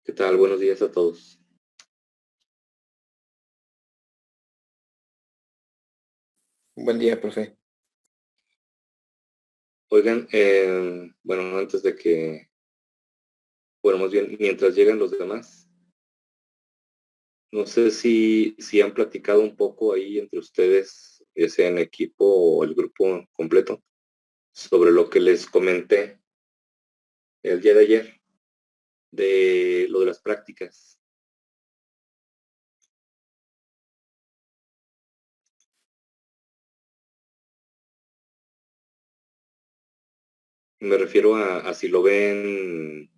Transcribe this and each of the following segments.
¿Qué tal? Buenos días a todos. Buen día, profe. Oigan, bueno, antes de que, bueno, más bien, mientras llegan los demás, no sé si han platicado un poco ahí entre ustedes, ya sea en equipo o el grupo completo, sobre lo que les comenté el día de ayer, de lo de las prácticas. Me refiero a si lo ven,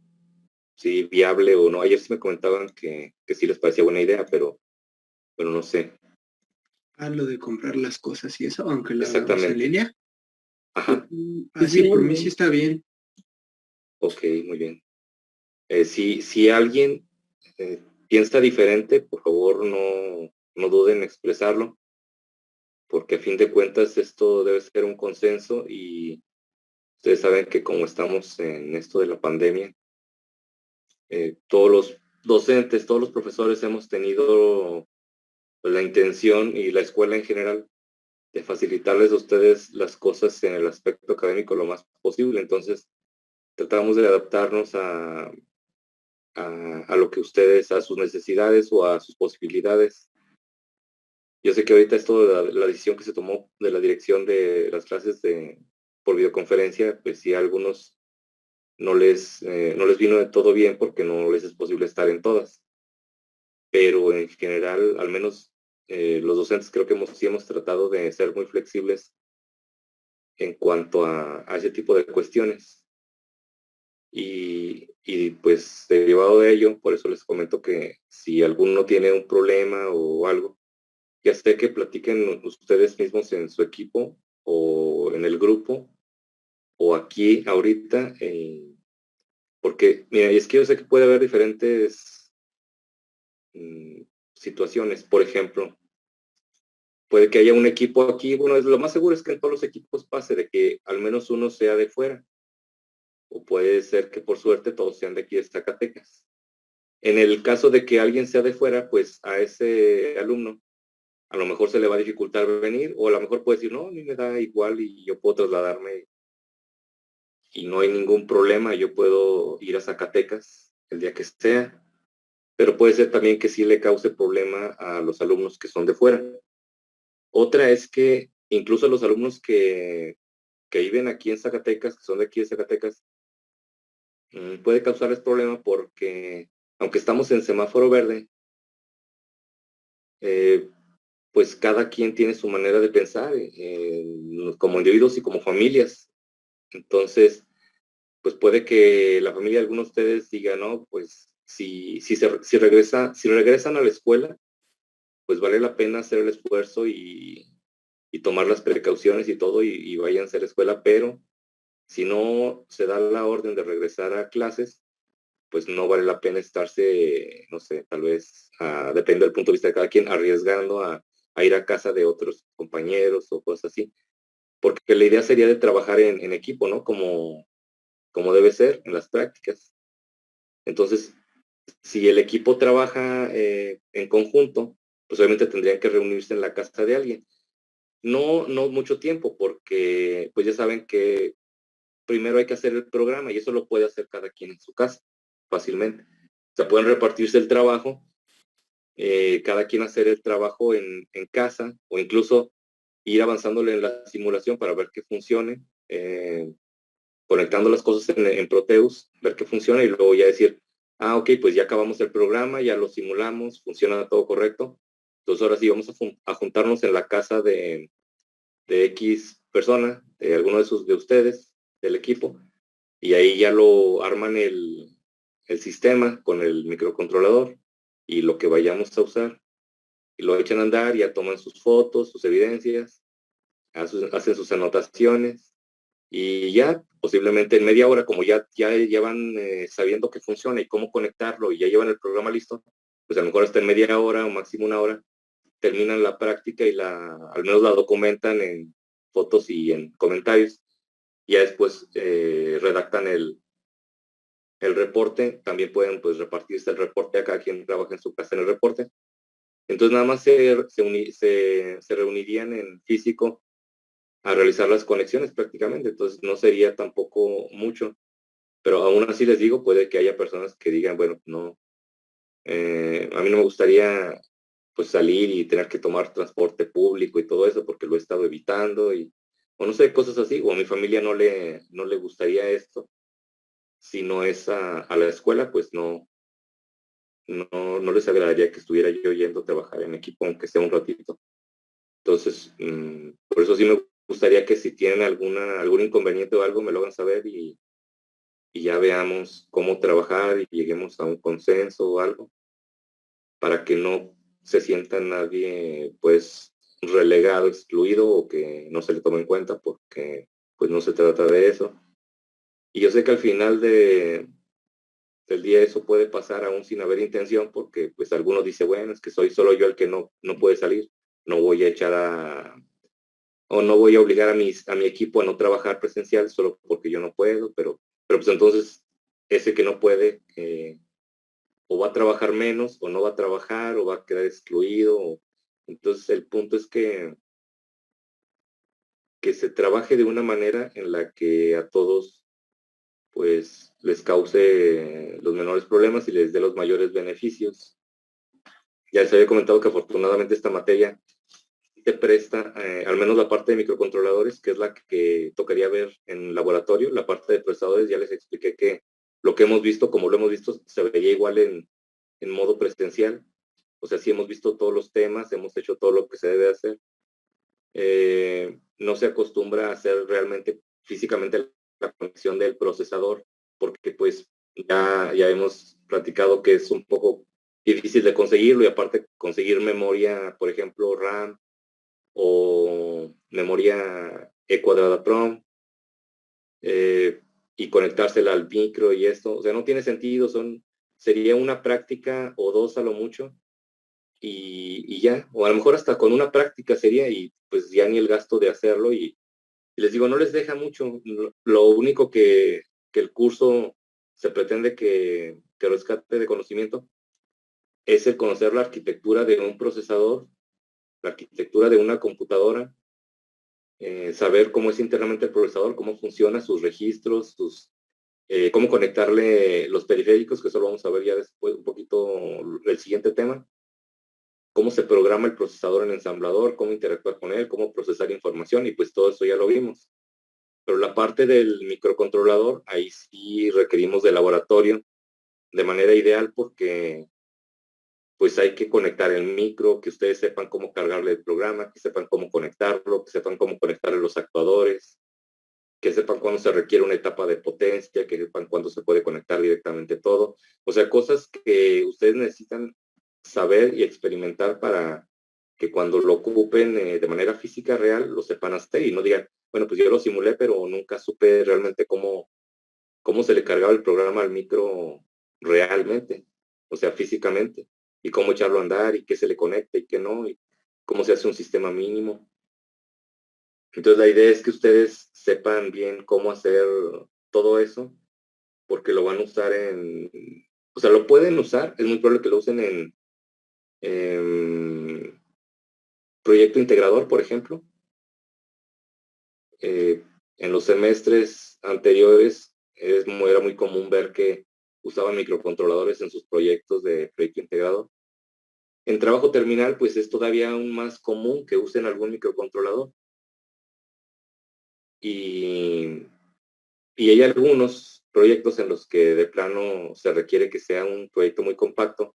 si viable o no. Ayer sí me comentaban que sí les parecía buena idea, pero no sé. Lo de comprar las cosas y eso, aunque lo hagamos en Exactamente. línea. Ajá. Así por mí sí está bien. Ok, muy bien. Si alguien piensa diferente, por favor no duden en expresarlo, porque a fin de cuentas esto debe ser un consenso y ustedes saben que como estamos en esto de la pandemia, todos los docentes, todos los profesores hemos tenido la intención y la escuela en general de facilitarles a ustedes las cosas en el aspecto académico lo más posible. Entonces, tratamos de adaptarnos a lo que ustedes, a sus necesidades o a sus posibilidades. Yo sé que ahorita esto de la decisión que se tomó de la dirección de las clases por videoconferencia, pues sí a algunos no les vino de todo bien porque no les es posible estar en todas. Pero en general, al menos los docentes creo que sí hemos tratado de ser muy flexibles en cuanto a ese tipo de cuestiones. Y pues derivado de ello, por eso les comento que si alguno tiene un problema o algo, ya sé que platiquen ustedes mismos en su equipo o en el grupo o aquí ahorita, porque mira, y es que yo sé que puede haber diferentes situaciones. Por ejemplo, puede que haya un equipo aquí, bueno, lo más seguro es que en todos los equipos pase de que al menos uno sea de fuera, o puede ser que por suerte todos sean de aquí de Zacatecas. En el caso de que alguien sea de fuera, pues a ese alumno a lo mejor se le va a dificultar venir, o a lo mejor puede decir, no, a mí me da igual y yo puedo trasladarme y no hay ningún problema, yo puedo ir a Zacatecas el día que sea, pero puede ser también que sí le cause problema a los alumnos que son de fuera. Otra es que incluso los alumnos que viven aquí en Zacatecas, que son de aquí de Zacatecas, puede causarles problema porque aunque estamos en semáforo verde, eh, pues cada quien tiene su manera de pensar, como individuos y como familias. Entonces, pues puede que la familia de algunos de ustedes diga, no, pues si regresan a la escuela, pues vale la pena hacer el esfuerzo y tomar las precauciones y todo y vayan a hacer escuela, pero si no se da la orden de regresar a clases, pues no vale la pena estarse, no sé, tal vez, depende del punto de vista de cada quien, arriesgando a ir a casa de otros compañeros o cosas así, porque la idea sería de trabajar en equipo, ¿no? Como debe ser en las prácticas. Entonces, si el equipo trabaja en conjunto, pues obviamente tendrían que reunirse en la casa de alguien. No mucho tiempo, porque pues ya saben que primero hay que hacer el programa y eso lo puede hacer cada quien en su casa fácilmente. O sea, pueden repartirse el trabajo, cada quien hacer el trabajo en casa o incluso ir avanzándole en la simulación para ver que funcione, conectando las cosas en Proteus, ver que funciona y luego ya decir, ok, pues ya acabamos el programa, ya lo simulamos, funciona todo correcto. Entonces ahora sí vamos a juntarnos en la casa de X persona, de alguno de ustedes, del equipo, y ahí ya lo arman el sistema con el microcontrolador y lo que vayamos a usar, y lo echan a andar, ya toman sus fotos, sus evidencias, hacen sus anotaciones, y ya posiblemente en media hora, como ya llevan sabiendo que funciona y cómo conectarlo y ya llevan el programa listo, pues a lo mejor hasta en media hora o máximo una hora terminan la práctica y al menos la documentan en fotos y en comentarios. Y ya después redactan el reporte, también pueden pues repartirse el reporte a cada quien trabaja en su casa en el reporte. Entonces nada más se reunirían en físico a realizar las conexiones prácticamente, entonces no sería tampoco mucho, pero aún así les digo, puede que haya personas que digan, bueno, no, a mí no me gustaría pues salir y tener que tomar transporte público y todo eso porque lo he estado evitando o no sé, cosas así, o a mi familia no le gustaría esto, si no es a la escuela, pues no les agradaría que estuviera yo yendo a trabajar en equipo, aunque sea un ratito. Entonces, por eso sí me gustaría que si tienen algún inconveniente o algo, me lo hagan saber y ya veamos cómo trabajar y lleguemos a un consenso o algo, para que no se sienta nadie, pues, relegado, excluido o que no se le tome en cuenta, porque, pues, no se trata de eso. Y yo sé que al final del día eso puede pasar aún sin haber intención, porque, pues, algunos dicen, bueno, es que soy solo yo el que no puede salir, no voy a echar o no voy a obligar a mi equipo a no trabajar presencial solo porque yo no puedo, pero pues entonces ese que no puede o va a trabajar menos o no va a trabajar o va a quedar excluido. Entonces el punto es que se trabaje de una manera en la que a todos pues les cause los menores problemas y les dé los mayores beneficios. Ya les había comentado que afortunadamente esta materia te presta, al menos la parte de microcontroladores, que es la que tocaría ver en laboratorio. La parte de procesadores ya les expliqué que lo que hemos visto, como lo hemos visto, se vería igual en modo presencial. O sea, sí hemos visto todos los temas, hemos hecho todo lo que se debe hacer. No se acostumbra a hacer realmente físicamente la conexión del procesador, porque pues ya hemos platicado que es un poco difícil de conseguirlo y aparte conseguir memoria, por ejemplo, RAM o memoria E cuadrada PROM, y conectársela al micro y esto, o sea, no tiene sentido, sería una práctica o dos a lo mucho y ya, o a lo mejor hasta con una práctica sería y pues ya ni el gasto de hacerlo y les digo, no les deja mucho, lo único que el curso se pretende que rescate de conocimiento es el conocer la arquitectura de un procesador, la arquitectura de una computadora, saber cómo es internamente el procesador, cómo funciona, sus registros, cómo conectarle los periféricos, que eso lo vamos a ver ya después, un poquito el siguiente tema, cómo se programa el procesador en el ensamblador, cómo interactuar con él, cómo procesar información, y pues todo eso ya lo vimos. Pero la parte del microcontrolador, ahí sí requerimos de laboratorio de manera ideal porque pues hay que conectar el micro, que ustedes sepan cómo cargarle el programa, que sepan cómo conectarlo, que sepan cómo conectarle los actuadores, que sepan cuándo se requiere una etapa de potencia, que sepan cuándo se puede conectar directamente todo. O sea, cosas que ustedes necesitan saber y experimentar para que cuando lo ocupen de manera física real, lo sepan hacer y no digan, bueno, pues yo lo simulé, pero nunca supe realmente cómo se le cargaba el programa al micro realmente, o sea, físicamente, y cómo echarlo a andar y qué se le conecta y qué no, y cómo se hace un sistema mínimo. Entonces la idea es que ustedes sepan bien cómo hacer todo eso, porque lo van a usar o sea, lo pueden usar, es muy probable que lo usen en proyecto integrador, por ejemplo. En los semestres anteriores era muy común ver que usaban microcontroladores en sus proyectos de proyecto integrador. En trabajo terminal, pues es todavía aún más común que usen algún microcontrolador. Y Y hay algunos proyectos en los que de plano se requiere que sea un proyecto muy compacto.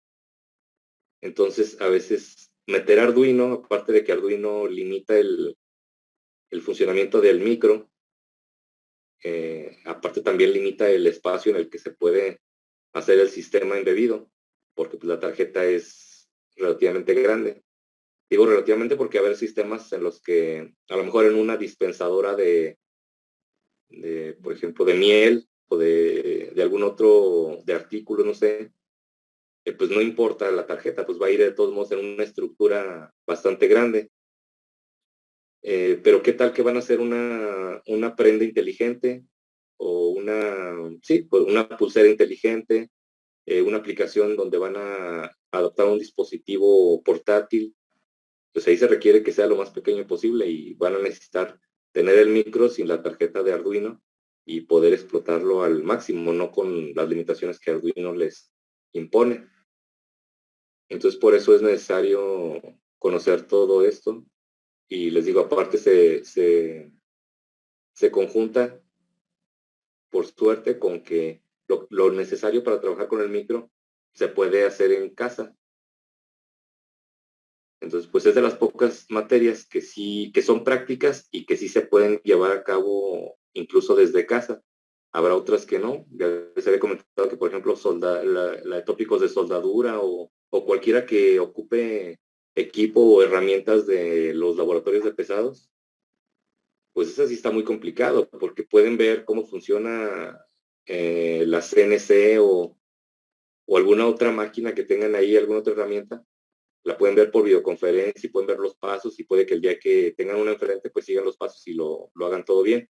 Entonces, a veces meter Arduino, aparte de que Arduino limita el funcionamiento del micro, aparte también limita el espacio en el que se puede hacer el sistema embebido, porque pues, la tarjeta es relativamente grande. Digo relativamente porque haber sistemas en los que a lo mejor en una dispensadora por ejemplo, de miel o de algún otro, de artículo, no sé, pues no importa la tarjeta, pues va a ir de todos modos en una estructura bastante grande. Pero ¿qué tal que van a hacer una prenda inteligente o una pulsera inteligente, una aplicación donde van a adoptar un dispositivo portátil, pues ahí se requiere que sea lo más pequeño posible y van a necesitar tener el micro sin la tarjeta de Arduino y poder explotarlo al máximo, no con las limitaciones que Arduino les impone. Entonces, por eso es necesario conocer todo esto. Y les digo, aparte se conjunta, por suerte, con que lo necesario para trabajar con el micro se puede hacer en casa. Entonces, pues es de las pocas materias que son prácticas y que sí se pueden llevar a cabo incluso desde casa. Habrá otras que no. Ya les había comentado que, por ejemplo, tópicos de soldadura o cualquiera que ocupe equipo o herramientas de los laboratorios de pesados, pues eso sí está muy complicado, porque pueden ver cómo funciona la CNC o alguna otra máquina que tengan ahí, alguna otra herramienta, la pueden ver por videoconferencia y pueden ver los pasos y puede que el día que tengan una enfrente, pues sigan los pasos y lo hagan todo bien.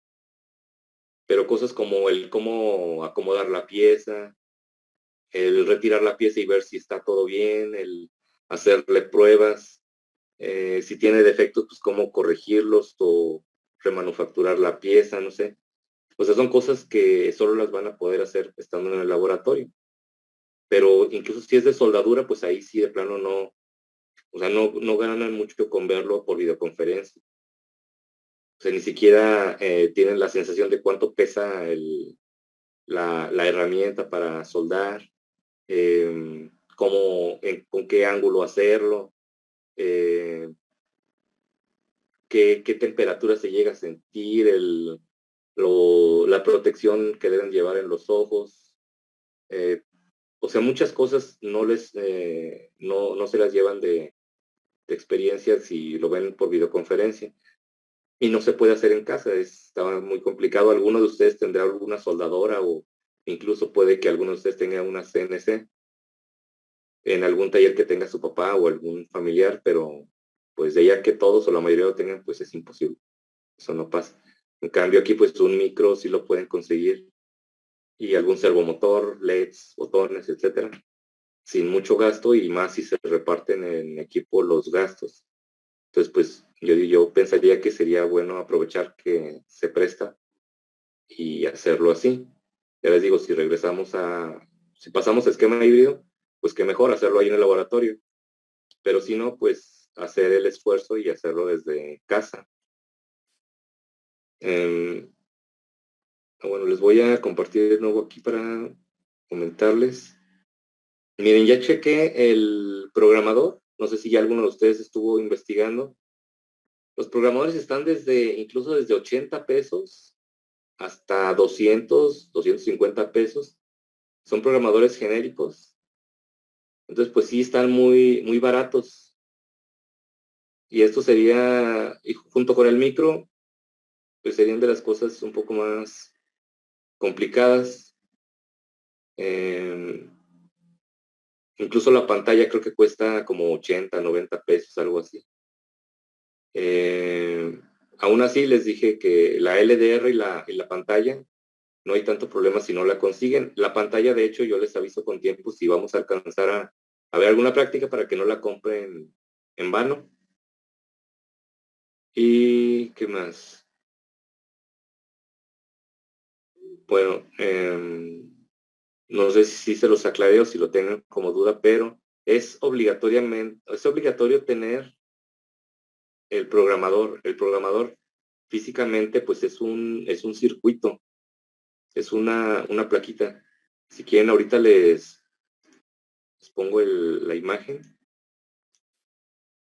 Pero cosas como el cómo acomodar la pieza, el retirar la pieza y ver si está todo bien, el hacerle pruebas, si tiene defectos, pues cómo corregirlos o remanufacturar la pieza, no sé. O sea, son cosas que solo las van a poder hacer estando en el laboratorio. Pero incluso si es de soldadura, pues ahí sí de plano no, o sea, no ganan mucho con verlo por videoconferencia. O sea, ni siquiera tienen la sensación de cuánto pesa la herramienta para soldar, con qué ángulo hacerlo, qué temperatura se llega a sentir, la protección que deben llevar en los ojos. O sea, muchas cosas no se las llevan de experiencia si lo ven por videoconferencia. Y no se puede hacer en casa, está muy complicado. Alguno de ustedes tendrá alguna soldadora o incluso puede que alguno de ustedes tenga una CNC en algún taller que tenga su papá o algún familiar, pero pues de ya que todos o la mayoría lo tengan, pues es imposible. Eso no pasa. En cambio aquí pues un micro sí lo pueden conseguir y algún servomotor, LEDs, botones, etcétera, sin mucho gasto y más si se reparten en equipo los gastos. Entonces pues yo pensaría que sería bueno aprovechar que se presta y hacerlo así. Ya les digo, si pasamos a esquema híbrido, pues qué mejor hacerlo ahí en el laboratorio, pero si no, pues hacer el esfuerzo y hacerlo desde casa. Bueno, les voy a compartir de nuevo aquí para comentarles. Miren, ya chequé el programador, no sé si ya alguno de ustedes estuvo investigando. Los programadores están incluso desde 80 pesos hasta 250 pesos. Son programadores genéricos. Entonces, pues sí, están muy, muy baratos. Y esto sería, y junto con el micro, pues serían de las cosas un poco más complicadas. Incluso la pantalla creo que cuesta como 80, 90 pesos, algo así. Aún así les dije que la LDR y la pantalla no hay tanto problema si no la consiguen. La pantalla, de hecho, yo les aviso con tiempo si vamos a alcanzar a ver alguna práctica para que no la compren en vano. ¿Y qué más? Bueno, no sé si se los aclaré o si lo tengan como duda, pero es obligatorio tener el programador. El programador físicamente pues es un circuito, es una plaquita. Si quieren ahorita les pongo la imagen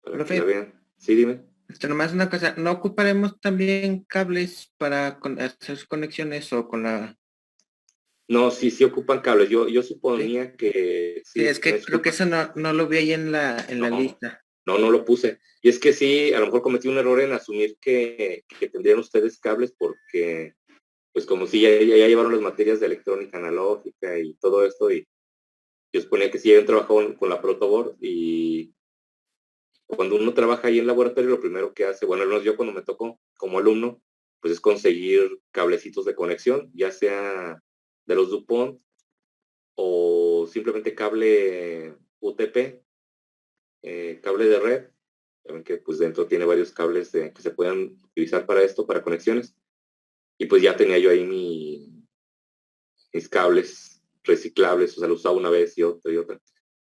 para que la Profe, vean. Sí, dime. nomás una cosa, ¿no ocuparemos también cables para hacer conexiones o con la... No, sí ocupan cables. Yo ¿Sí? suponía que Sí, sí, es me que creo que disculpan. eso no lo vi ahí en la No, lista. no lo puse. Y es que sí, a lo mejor cometí un error en asumir que tendrían ustedes cables porque, pues como si ya llevaron las materias de electrónica analógica y todo esto, y yo suponía que sí habían trabajado con la protoboard y cuando uno trabaja ahí en laboratorio, lo primero que hace, bueno, al menos yo cuando me tocó como alumno, pues es conseguir cablecitos de conexión, ya sea de los DuPont o simplemente cable UTP, cable de red, saben que pues dentro tiene varios cables que se puedan utilizar para esto, para conexiones. Y pues ya tenía yo ahí mis cables reciclables, o sea, los usaba una vez y otra,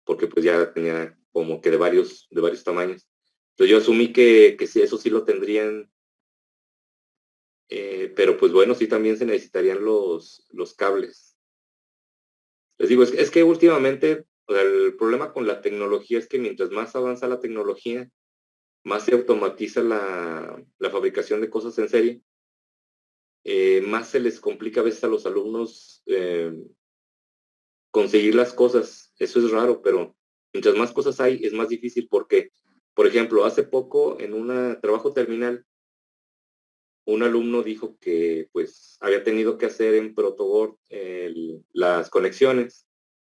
porque pues ya tenía como que de varios tamaños. Entonces yo asumí que sí, eso sí lo tendrían, pero pues bueno, sí también se necesitarían los cables. Les digo, es que últimamente, o sea, el problema con la tecnología es que mientras más avanza la tecnología, más se automatiza la fabricación de cosas en serie, más se les complica a veces a los alumnos conseguir las cosas. Eso es raro, pero mientras más cosas hay, es más difícil porque, por ejemplo, hace poco en un trabajo terminal, un alumno dijo que pues había tenido que hacer en protoboard las conexiones,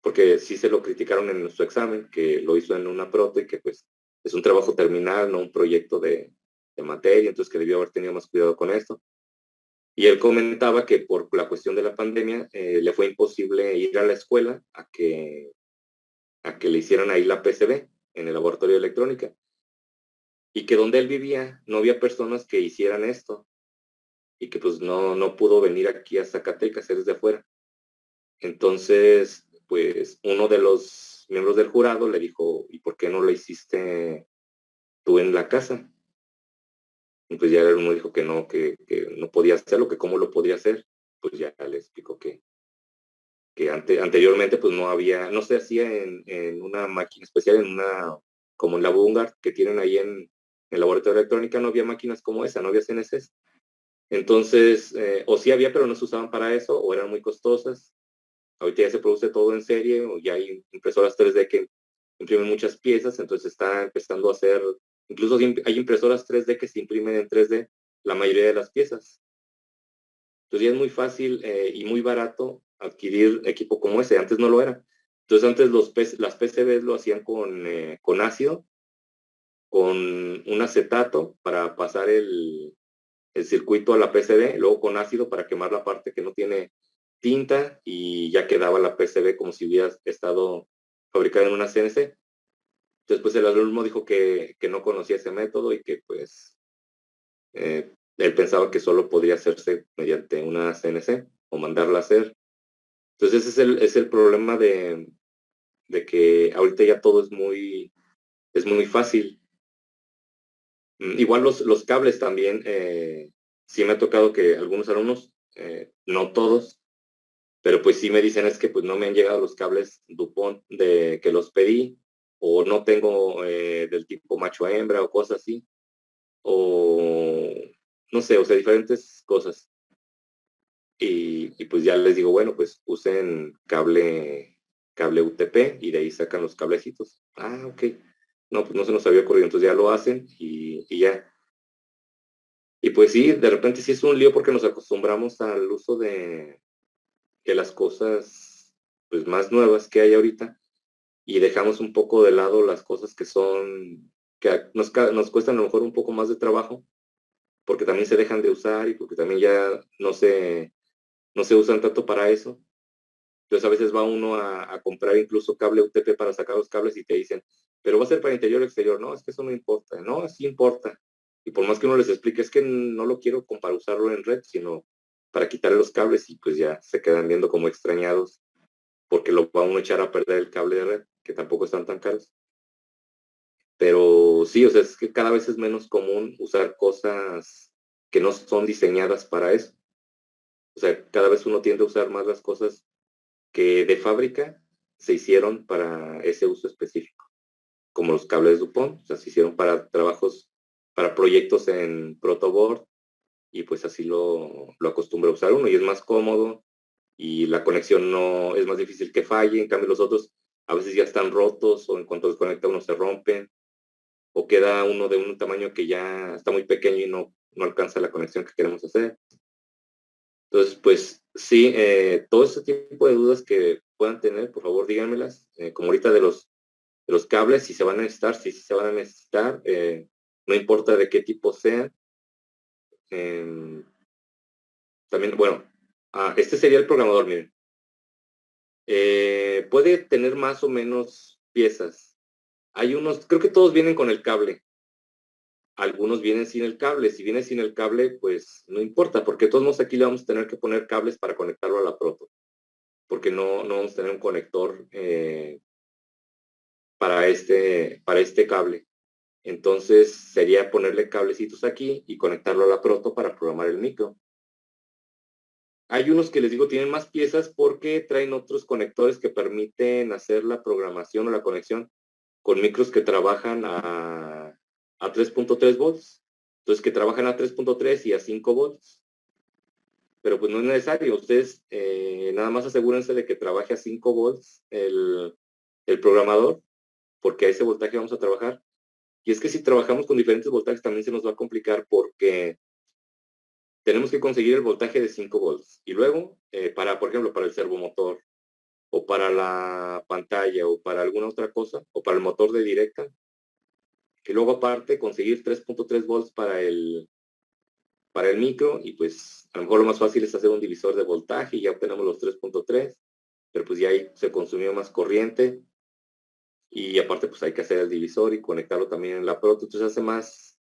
porque sí se lo criticaron en su examen, que lo hizo en una proto y que pues es un trabajo terminal, no un proyecto de materia, entonces que debió haber tenido más cuidado con esto. Y él comentaba que por la cuestión de la pandemia le fue imposible ir a la escuela a que le hicieran ahí la PCB en el laboratorio de electrónica. Y que donde él vivía no había personas que hicieran esto y que pues no pudo venir aquí a Zacatecas, él es de afuera. Entonces, pues uno de los miembros del jurado le dijo, ¿y por qué no lo hiciste tú en la casa? Y pues ya uno dijo que no podía hacerlo, que cómo lo podía hacer. Pues ya le explicó que anteriormente pues no se hacía en una máquina especial, como en la Bungard que tienen ahí en el laboratorio de electrónica, no había máquinas como esa, no había CNCs. Entonces, o sí había, pero no se usaban para eso, o eran muy costosas. Ahorita ya se produce todo en serie, o ya hay impresoras 3D que imprimen muchas piezas, entonces está empezando a hacer, incluso hay impresoras 3D que se imprimen en 3D la mayoría de las piezas. Entonces ya es muy fácil y muy barato adquirir equipo como ese. Antes no lo era. Entonces antes las PCBs lo hacían con ácido, con un acetato para pasar el circuito a la PCB, luego con ácido para quemar la parte que no tiene tinta y ya quedaba la PCB como si hubiera estado fabricada en una CNC. Entonces pues el alumno dijo que no conocía ese método y que pues él pensaba que solo podría hacerse mediante una CNC o mandarla a hacer. Entonces ese es el problema de que ahorita ya todo es muy fácil. Igual los cables también, sí me ha tocado que algunos alumnos, no todos, pero pues sí me dicen es que pues no me han llegado los cables DuPont de que los pedí, o no tengo del tipo macho hembra o cosas así, o no sé, o sea, diferentes cosas. Y pues ya les digo, bueno, pues usen cable UTP y de ahí sacan los cablecitos. Ah, ok. No, pues no se nos había ocurrido, entonces ya lo hacen y ya. Y pues sí, de repente sí es un lío porque nos acostumbramos al uso de las cosas pues más nuevas que hay ahorita y dejamos un poco de lado las cosas que nos cuestan a lo mejor un poco más de trabajo porque también se dejan de usar y porque también ya no se usan tanto para eso. Entonces a veces va uno a comprar incluso cable UTP para sacar los cables y te dicen, pero va a ser para interior o exterior. No, es que eso no importa. No, sí importa. Y por más que uno les explique, es que no lo quiero para usarlo en red, sino para quitarle los cables y pues ya se quedan viendo como extrañados porque lo va uno a echar a perder el cable de red, que tampoco están tan caros. Pero sí, o sea, es que cada vez es menos común usar cosas que no son diseñadas para eso. O sea, cada vez uno tiende a usar más las cosas que de fábrica se hicieron para ese uso específico, como los cables DuPont, o sea, se hicieron para trabajos, para proyectos en protoboard y pues así lo acostumbra a usar uno y es más cómodo y la conexión no es más difícil que falle, en cambio los otros a veces ya están rotos o en cuanto desconecta uno se rompen o queda uno de un tamaño que ya está muy pequeño y no alcanza la conexión que queremos hacer. Entonces, pues sí, todo ese tipo de dudas que puedan tener, por favor díganmelas, como ahorita de los cables, si se van a necesitar, si se van a necesitar, no importa de qué tipo sean, También, bueno, este sería el programador, miren. Puede tener más o menos piezas. Hay unos, creo que todos vienen con el cable. Algunos vienen sin el cable. Si viene sin el cable, pues no importa, porque todos modos aquí le vamos a tener que poner cables para conectarlo a la proto, porque no vamos a tener un conector para este cable. Entonces sería ponerle cablecitos aquí y conectarlo a la proto para programar el micro. Hay unos que les digo tienen más piezas porque traen otros conectores que permiten hacer la programación o la conexión con micros que trabajan a 3.3 volts. Entonces que trabajan a 3.3 y a 5 volts. Pero pues no es necesario. Ustedes nada más asegúrense de que trabaje a 5 volts el programador, porque a ese voltaje vamos a trabajar. Y es que si trabajamos con diferentes voltajes también se nos va a complicar porque tenemos que conseguir el voltaje de 5 volts. Y luego, por ejemplo, para el servomotor, o para la pantalla, o para alguna otra cosa, o para el motor de directa, y luego aparte conseguir 3.3 volts para el micro, y pues a lo mejor lo más fácil es hacer un divisor de voltaje y ya obtenemos los 3.3, pero pues ya ahí se consumió más corriente, y aparte pues hay que hacer el divisor y conectarlo también en la proto, entonces hace más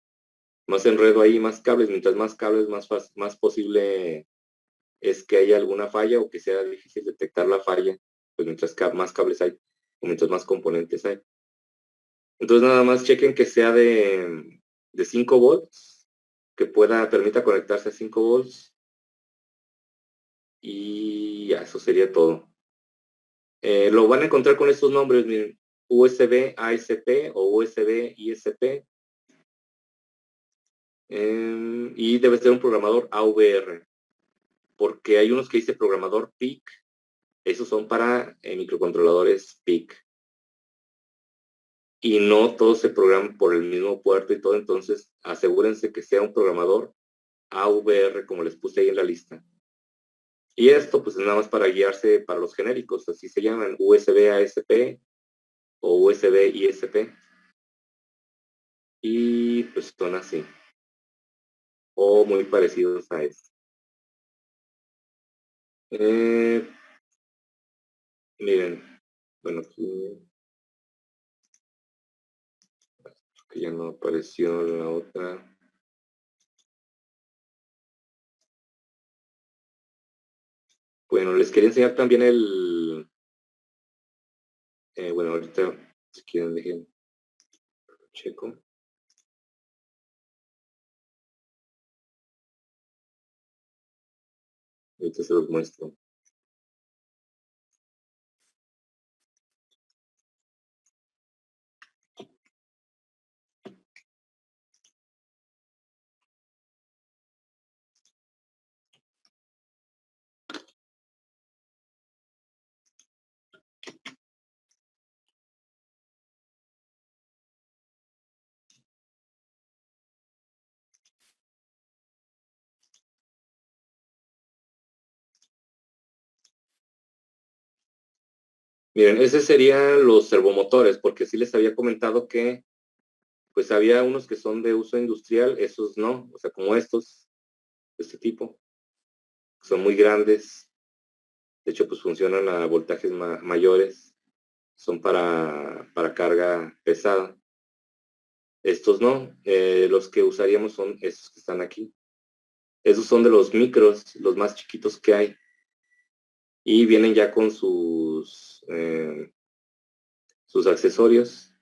enredo ahí, más cables, mientras más cables, más posible es que haya alguna falla o que sea difícil detectar la falla, pues mientras más cables hay, o mientras más componentes hay. Entonces nada más chequen que sea de 5 volts, que permita conectarse a 5 volts, y ya, eso sería todo. Lo van a encontrar con estos nombres, miren, USB ASP o USB ISP, y debe ser un programador AVR, porque hay unos que dice programador PIC, esos son para microcontroladores PIC. Y no todos se programan por el mismo puerto y todo, entonces asegúrense que sea un programador AVR, como les puse ahí en la lista. Y esto pues es nada más para guiarse para los genéricos, así se llaman, USB ASP o USB ISP. Y pues son así, o muy parecidos a eso. Miren, bueno, aquí que ya no apareció la otra. Bueno, les quería enseñar también bueno, ahorita, si quieren, dejen, checo. Ahorita se los muestro. Miren, ese serían los servomotores, porque sí les había comentado que pues había unos que son de uso industrial, esos no, o sea, como estos, de este tipo, son muy grandes, de hecho pues funcionan a voltajes mayores, son para carga pesada. Estos no, los que usaríamos son estos que están aquí. Esos son de los micros, los más chiquitos que hay. Y vienen ya con sus accesorios.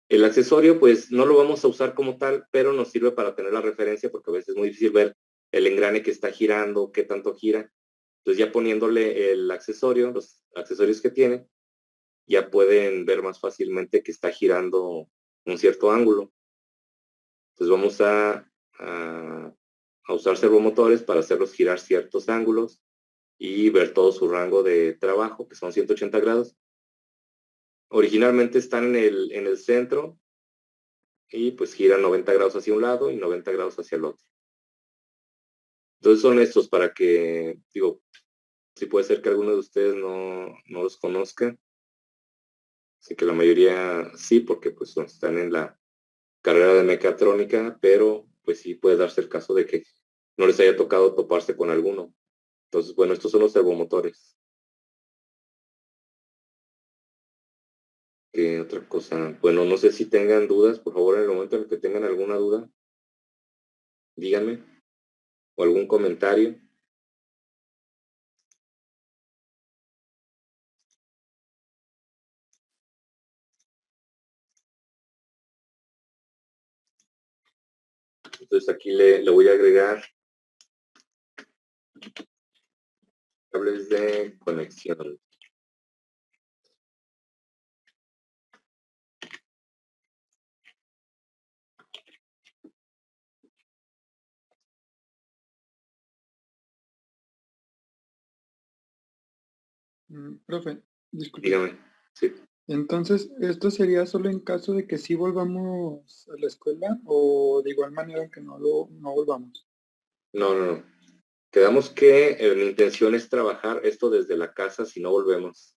El accesorio, pues no lo vamos a usar como tal, pero nos sirve para tener la referencia, porque a veces es muy difícil ver el engrane que está girando, qué tanto gira. Entonces ya poniéndole el accesorio, los accesorios que tiene, ya pueden ver más fácilmente que está girando un cierto ángulo. Entonces vamos a usar servomotores para hacerlos girar ciertos ángulos y ver todo su rango de trabajo, que son 180 grados. Originalmente están en el centro y pues giran 90 grados hacia un lado y 90 grados hacia el otro. Entonces son estos para que, digo, si puede ser que alguno de ustedes no los conozca. Así que la mayoría sí, porque pues están en la carrera de mecatrónica, pero pues sí puede darse el caso de que no les haya tocado toparse con alguno. Entonces, bueno, estos son los servomotores. ¿Qué otra cosa? Bueno, no sé si tengan dudas, por favor, en el momento en el que tengan alguna duda, díganme, o algún comentario. Entonces aquí le voy a agregar cables de conexión. Profe, disculpe. Dígame, sí. Entonces, ¿esto sería solo en caso de que sí volvamos a la escuela o de igual manera que no volvamos? No. Quedamos que mi intención es trabajar esto desde la casa si no volvemos,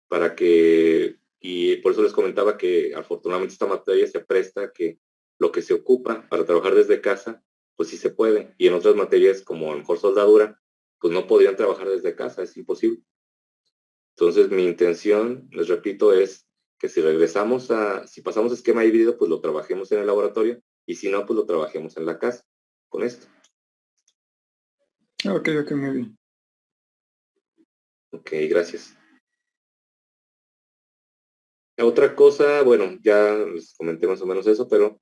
para que, y por eso les comentaba que afortunadamente esta materia se presta a que lo que se ocupa para trabajar desde casa, pues sí se puede. Y en otras materias, como a lo mejor soldadura, pues no podrían trabajar desde casa, es imposible. Entonces mi intención, les repito, es que si pasamos esquema híbrido, pues lo trabajemos en el laboratorio, y si no, pues lo trabajemos en la casa, con esto. Ok, muy bien. Ok, gracias. Otra cosa, bueno, ya les comenté más o menos eso, pero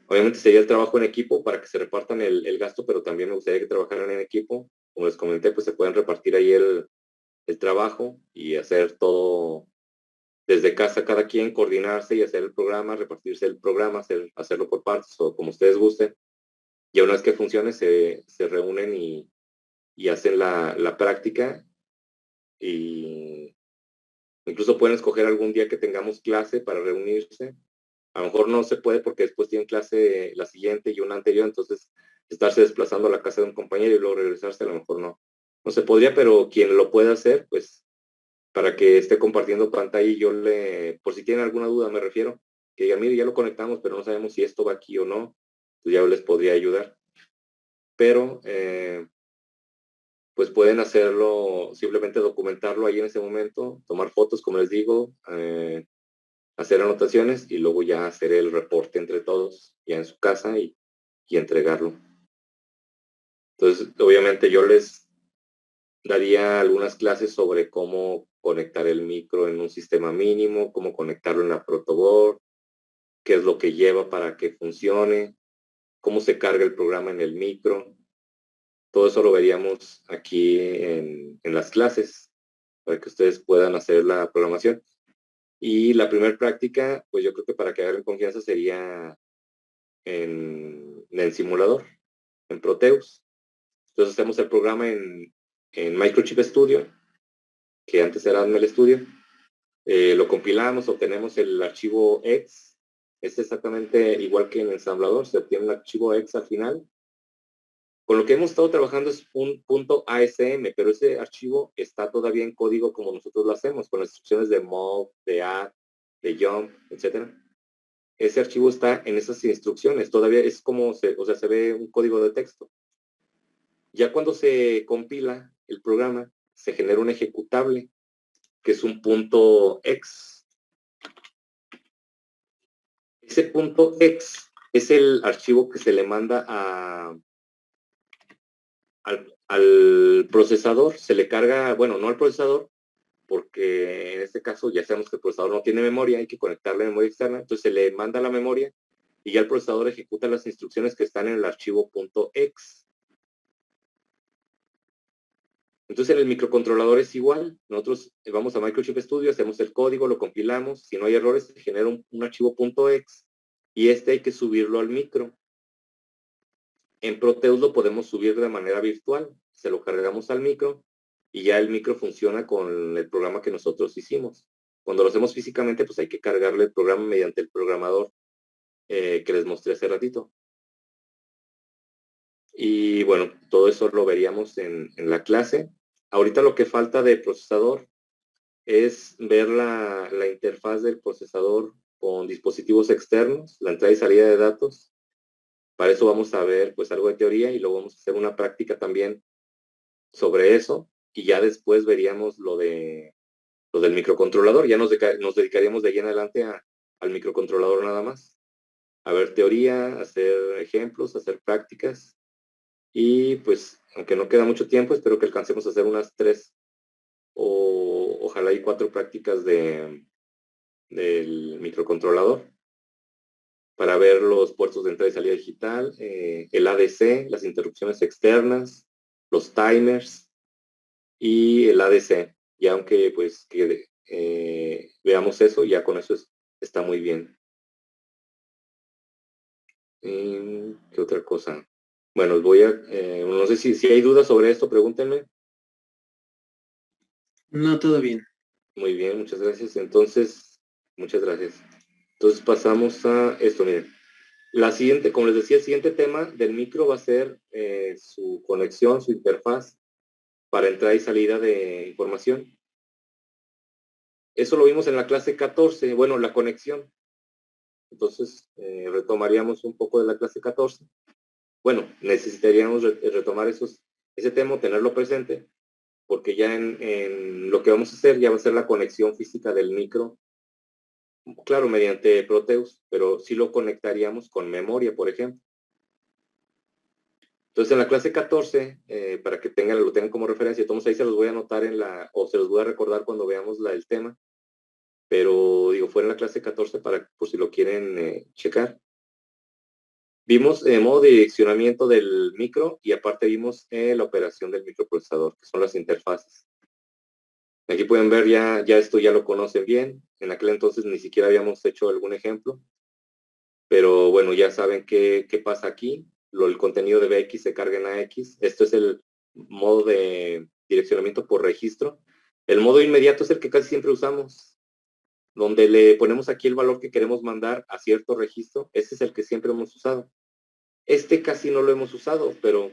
obviamente sería el trabajo en equipo para que se repartan el gasto, pero también me gustaría que trabajaran en equipo. Como les comenté, pues se pueden repartir ahí el trabajo y hacer todo desde casa, cada quien coordinarse y hacer el programa, repartirse el programa, hacerlo por partes o como ustedes gusten. Y una vez que funcione, se reúnen y hacen la práctica, y incluso pueden escoger algún día que tengamos clase para reunirse. A lo mejor no se puede porque después tienen clase la siguiente y una anterior, entonces estarse desplazando a la casa de un compañero y luego regresarse, a lo mejor no se podría, pero quien lo pueda hacer, pues para que esté compartiendo pantalla, y por si tienen alguna duda, me refiero, que digan, mire, ya lo conectamos, pero no sabemos si esto va aquí o no, pues ya les podría ayudar. Pero pues pueden hacerlo, simplemente documentarlo ahí en ese momento, tomar fotos, como les digo, hacer anotaciones y luego ya hacer el reporte entre todos, ya en su casa, y entregarlo. Entonces, obviamente yo les daría algunas clases sobre cómo conectar el micro en un sistema mínimo, cómo conectarlo en la protoboard, qué es lo que lleva para que funcione, cómo se carga el programa en el micro. Todo eso lo veríamos aquí en las clases para que ustedes puedan hacer la programación. Y la primera práctica, pues yo creo que para que agarren confianza sería en el simulador, en Proteus. Entonces hacemos el programa en Microchip Studio, que antes era Admel Studio. Lo compilamos, obtenemos el archivo X. Es exactamente igual que en ensamblador, se obtiene el archivo X al final. Con lo que hemos estado trabajando es un .asm, pero ese archivo está todavía en código como nosotros lo hacemos, con las instrucciones de move, de add, de jump, etc. Ese archivo está en esas instrucciones, todavía es como, se ve un código de texto. Ya cuando se compila el programa, se genera un ejecutable, que es un .x. Ese .x es el archivo que se le manda al procesador, se le carga, bueno, no al procesador, porque en este caso ya sabemos que el procesador no tiene memoria, hay que conectarle memoria externa, entonces se le manda la memoria y ya el procesador ejecuta las instrucciones que están en el archivo .x. Entonces en el microcontrolador es igual, nosotros vamos a Microchip Studio, hacemos el código, lo compilamos, si no hay errores se genera un archivo .x y hay que subirlo al micro. En Proteus lo podemos subir de manera virtual, se lo cargamos al micro y ya el micro funciona con el programa que nosotros hicimos. Cuando lo hacemos físicamente, pues hay que cargarle el programa mediante el programador que les mostré hace ratito. Y bueno, todo eso lo veríamos en la clase. Ahorita lo que falta de procesador es ver la interfaz del procesador con dispositivos externos, la entrada y salida de datos. Para eso vamos a ver pues algo de teoría y luego vamos a hacer una práctica también sobre eso y ya después veríamos lo del microcontrolador. Ya nos dedicaríamos de ahí en adelante al microcontrolador nada más. A ver teoría, hacer ejemplos, hacer prácticas y pues aunque no queda mucho tiempo, espero que alcancemos a hacer unas 3 o ojalá y 4 prácticas del microcontrolador para ver los puertos de entrada y salida digital, el ADC, las interrupciones externas, los timers y el ADC. Y aunque pues que veamos eso, ya con eso está muy bien. ¿Qué otra cosa? Bueno, no sé si hay dudas sobre esto, pregúntenme. No, todo bien. Muy bien, muchas gracias. Entonces, muchas gracias. Entonces pasamos a esto, miren. La siguiente, como les decía, el siguiente tema del micro va a ser su conexión, su interfaz para entrada y salida de información. Eso lo vimos en la clase 14, bueno, la conexión. Entonces, retomaríamos un poco de la clase 14. Bueno, necesitaríamos retomar ese tema, tenerlo presente, porque ya en lo que vamos a hacer ya va a ser la conexión física del micro, claro, mediante Proteus, pero sí lo conectaríamos con memoria, por ejemplo. Entonces, en la clase 14, para que lo tengan como referencia, todos ahí se los voy a anotar o se los voy a recordar cuando veamos el tema, pero digo, fue en la clase 14 por si lo quieren checar. Vimos modo de direccionamiento del micro y aparte vimos la operación del microprocesador, que son las interfaces. Aquí pueden ver ya esto ya lo conocen bien. En aquel entonces ni siquiera habíamos hecho algún ejemplo, pero bueno, ya saben qué pasa aquí. El contenido de BX se carga en AX. Esto es el modo de direccionamiento por registro. El modo inmediato es el que casi siempre usamos, donde le ponemos aquí el valor que queremos mandar a cierto registro. Ese es el que siempre hemos usado. Este casi no lo hemos usado, pero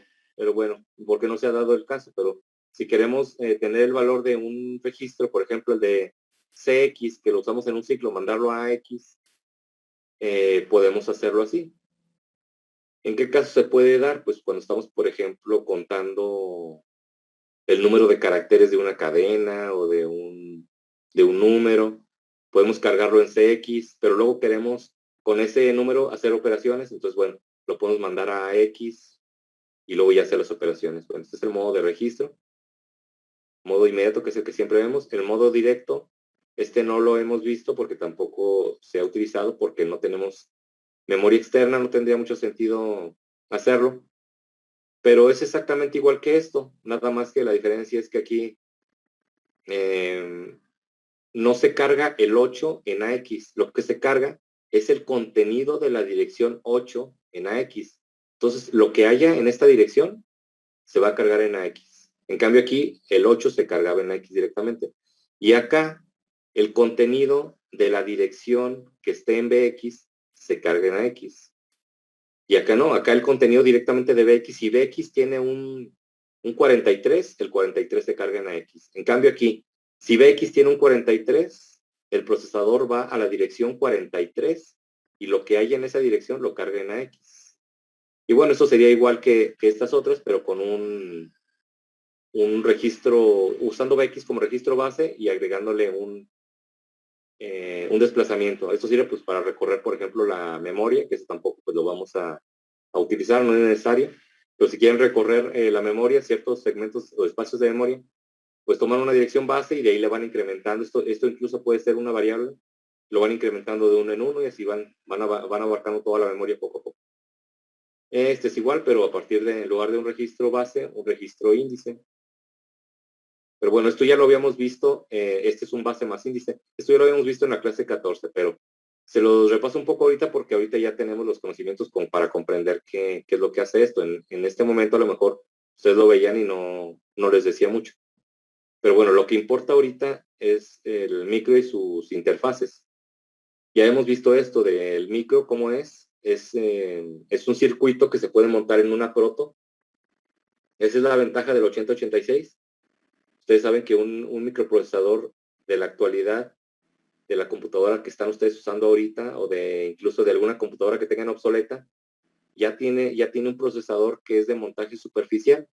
bueno, porque no se ha dado el caso, pero si queremos tener el valor de un registro, por ejemplo, el de CX, que lo usamos en un ciclo, mandarlo a X, podemos hacerlo así. ¿En qué caso se puede dar? Pues cuando estamos, por ejemplo, contando el número de caracteres de una cadena o de un número, podemos cargarlo en CX, pero luego queremos con ese número hacer operaciones, entonces, bueno, lo podemos mandar a X y luego ya hacer las operaciones. Bueno, este es el modo de registro. Modo inmediato, que es el que siempre vemos. El modo directo, este no lo hemos visto porque tampoco se ha utilizado porque no tenemos memoria externa, no tendría mucho sentido hacerlo. Pero es exactamente igual que esto, nada más que la diferencia es que aquí no se carga el 8 en AX, lo que se carga es el contenido de la dirección 8 en AX. Entonces, lo que haya en esta dirección se va a cargar en AX. En cambio aquí, el 8 se cargaba en AX directamente. Y acá, el contenido de la dirección que esté en BX se carga en AX. Y acá no, acá el contenido directamente de BX, si BX tiene un 43, el 43 se carga en AX. En cambio aquí, si BX tiene un 43, el procesador va a la dirección 43 y lo que haya en esa dirección lo carga en AX. Y bueno, eso sería igual que estas otras, pero con un registro, usando BX como registro base y agregándole un desplazamiento. Esto sirve pues para recorrer, por ejemplo, la memoria, que eso tampoco pues lo vamos a utilizar, no es necesario. Pero si quieren recorrer la memoria, ciertos segmentos o espacios de memoria, pues toman una dirección base y de ahí le van incrementando. Esto incluso puede ser una variable, lo van incrementando de uno en uno y así van abarcando toda la memoria poco a poco. Este es igual, pero a partir en lugar de un registro base, un registro índice. Pero bueno, esto ya lo habíamos visto, este es un base más índice. Esto ya lo habíamos visto en la clase 14, pero se los repaso un poco ahorita porque ahorita ya tenemos los conocimientos como para comprender qué es lo que hace esto. En este momento a lo mejor ustedes lo veían y no les decía mucho. Pero bueno, lo que importa ahorita es el micro y sus interfaces. Ya hemos visto esto del micro, cómo es. Es un circuito que se puede montar en una proto. Esa es la ventaja del 8086. Ustedes saben que un microprocesador de la actualidad, de la computadora que están ustedes usando ahorita, o incluso de alguna computadora que tengan obsoleta, ya tiene un procesador que es de montaje superficial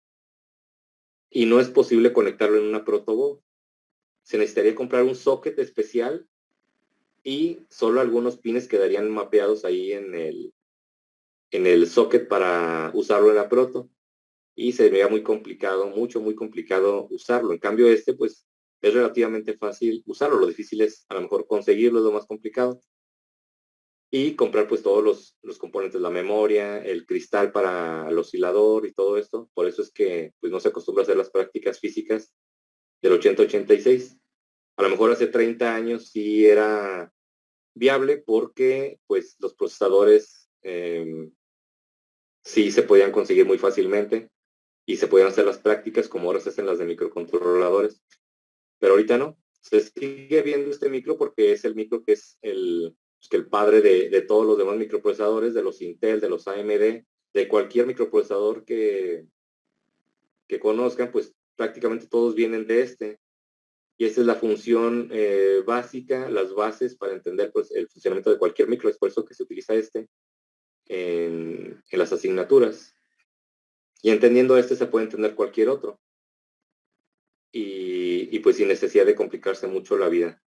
y no es posible conectarlo en una protoboard. Se necesitaría comprar un socket especial y solo algunos pines quedarían mapeados ahí en el socket para usarlo en la proto. Y se veía muy complicado, muy complicado usarlo. En cambio pues es relativamente fácil usarlo. Lo difícil es a lo mejor conseguirlo, es lo más complicado. Y comprar pues todos los componentes, la memoria, el cristal para el oscilador y todo esto. Por eso es que pues no se acostumbra a hacer las prácticas físicas del 8086. A lo mejor hace 30 años sí era viable porque pues los procesadores sí se podían conseguir muy fácilmente y se podían hacer las prácticas como ahora se hacen las de microcontroladores. Pero ahorita no. Se sigue viendo este micro porque es el micro que es el padre de todos los demás microprocesadores, de los Intel, de los AMD, de cualquier microprocesador que conozcan, pues prácticamente todos vienen de este. Y esa es la función básica, las bases para entender pues, el funcionamiento de cualquier micro. Es por eso que se utiliza este en las asignaturas. Y entendiendo este se puede entender cualquier otro. Y pues sin necesidad de complicarse mucho la vida.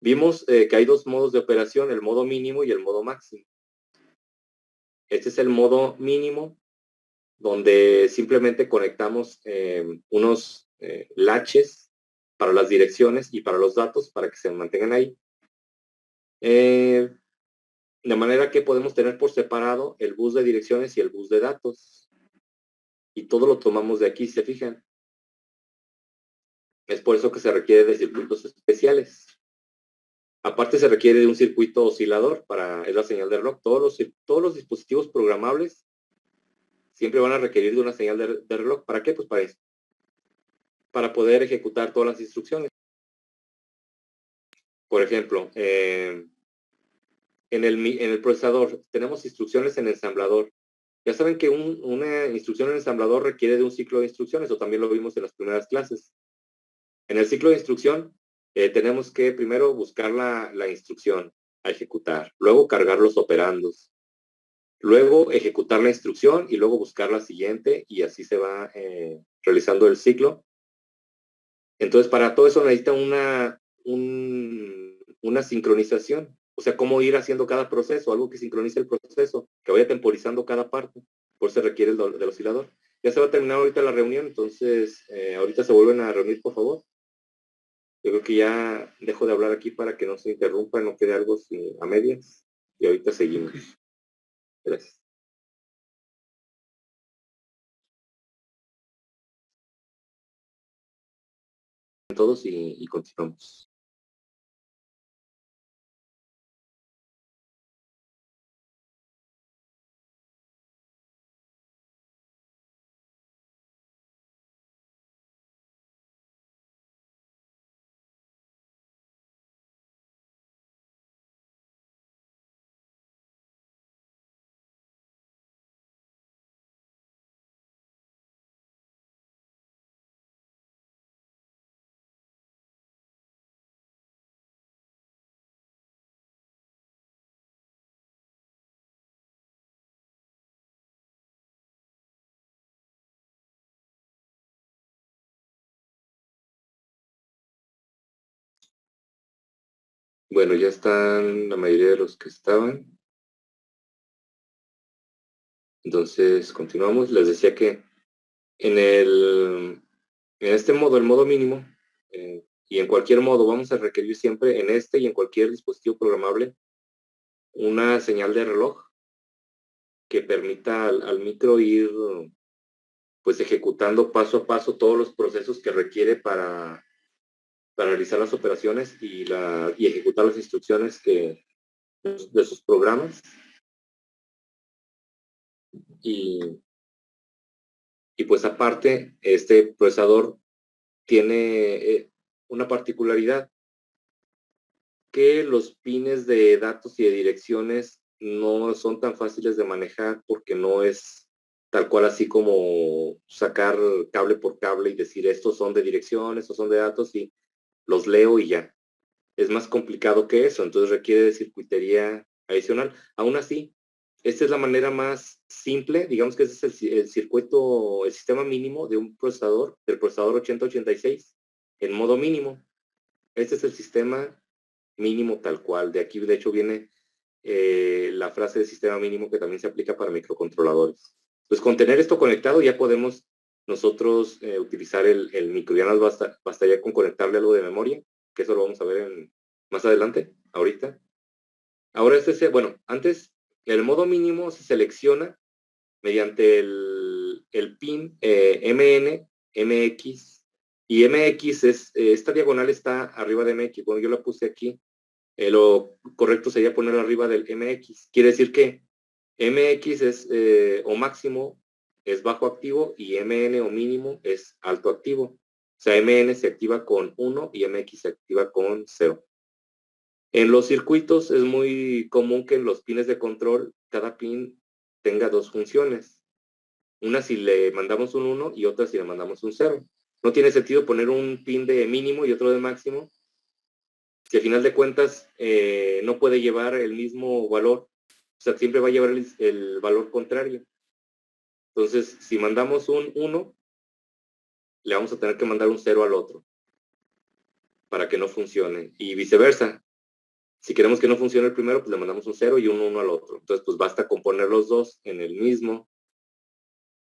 Vimos que hay dos modos de operación, el modo mínimo y el modo máximo. Este es el modo mínimo, donde simplemente conectamos unos latches para las direcciones y para los datos para que se mantengan ahí. De manera que podemos tener por separado el bus de direcciones y el bus de datos. Y todo lo tomamos de aquí, ¿se fijan? Es por eso que se requiere de circuitos especiales. Aparte se requiere de un circuito oscilador es la señal de reloj. Todos los dispositivos programables siempre van a requerir de una señal de reloj. ¿Para qué? Pues para eso. Para poder ejecutar todas las instrucciones. Por ejemplo, en el procesador tenemos instrucciones en ensamblador. Ya saben que una instrucción en ensamblador requiere de un ciclo de instrucciones, o también lo vimos en las primeras clases. En el ciclo de instrucción tenemos que primero buscar la instrucción a ejecutar, luego cargar los operandos, luego ejecutar la instrucción y luego buscar la siguiente y así se va realizando el ciclo. Entonces, para todo eso necesita una sincronización. O sea, cómo ir haciendo cada proceso, algo que sincronice el proceso, que vaya temporizando cada parte. Por eso requiere del oscilador. Ya se va a terminar ahorita la reunión, entonces ahorita se vuelven a reunir, por favor. Yo creo que ya dejo de hablar aquí para que no se interrumpa, no quede algo a medias. Y ahorita seguimos. Gracias. Todos y continuamos. Bueno, ya están la mayoría de los que estaban. Entonces, continuamos. Les decía que en este modo, el modo mínimo, y en cualquier modo, vamos a requerir siempre en este y en cualquier dispositivo programable una señal de reloj que permita al micro ir pues ejecutando paso a paso todos los procesos que requiere para realizar las operaciones y ejecutar las instrucciones de sus programas. Y pues aparte, este procesador tiene una particularidad, que los pines de datos y de direcciones no son tan fáciles de manejar porque no es tal cual así como sacar cable por cable y decir estos son de dirección, estos son de datos y los leo y ya. Es más complicado que eso, entonces requiere de circuitería adicional. Aún así, Esta es la manera más simple, digamos que ese es el circuito, el sistema mínimo de un procesador, del procesador 8086, en modo mínimo. Este es el sistema mínimo tal cual. De aquí, de hecho, viene la frase de sistema mínimo que también se aplica para microcontroladores. Pues con tener esto conectado ya podemos nosotros utilizar el micro. Ya nos bastaría con conectarle algo de memoria, que eso lo vamos a ver más adelante, ahorita. Ahora bueno, antes el modo mínimo se selecciona mediante el pin MN, MX, y MX esta diagonal está arriba de MX. Bueno, yo la puse aquí. Lo correcto sería ponerlo arriba del MX. Quiere decir que MX o máximo es bajo activo y MN o mínimo es alto activo. O sea, MN se activa con 1 y MX se activa con 0. En los circuitos es muy común que en los pines de control cada pin tenga dos funciones. Una si le mandamos un 1 y otra si le mandamos un 0. No tiene sentido poner un pin de mínimo y otro de máximo si al final de cuentas no puede llevar el mismo valor. O sea, siempre va a llevar el valor contrario. Entonces, si mandamos un 1, le vamos a tener que mandar un 0 al otro para que no funcione. Y viceversa. Si queremos que no funcione el primero, pues le mandamos un 0 y un 1 al otro. Entonces, pues basta con poner los dos en el mismo.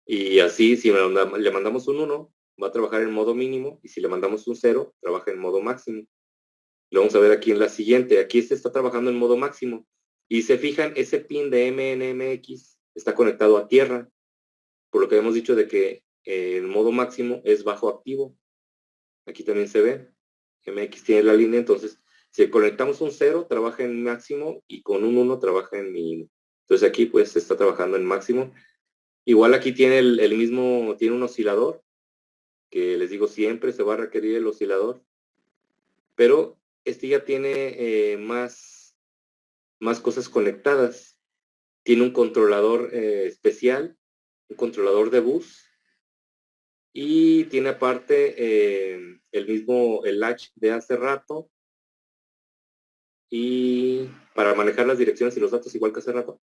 Y así, si le mandamos un 1, va a trabajar en modo mínimo. Y si le mandamos un 0, trabaja en modo máximo. Lo vamos a ver aquí en la siguiente. Aquí se está trabajando en modo máximo. Y se fijan, ese pin de MNMX está conectado a tierra. Por lo que hemos dicho de que el modo máximo es bajo activo. Aquí también se ve. MX tiene la línea, entonces si conectamos un 0, trabaja en máximo y con un 1 trabaja en mínimo. Entonces aquí pues se está trabajando en máximo. Igual aquí tiene el mismo, tiene un oscilador, que les digo siempre se va a requerir el oscilador, pero este ya tiene más cosas conectadas. Tiene un controlador especial, un controlador de bus, y tiene aparte el latch de hace rato, y para manejar las direcciones y los datos igual que hace rato.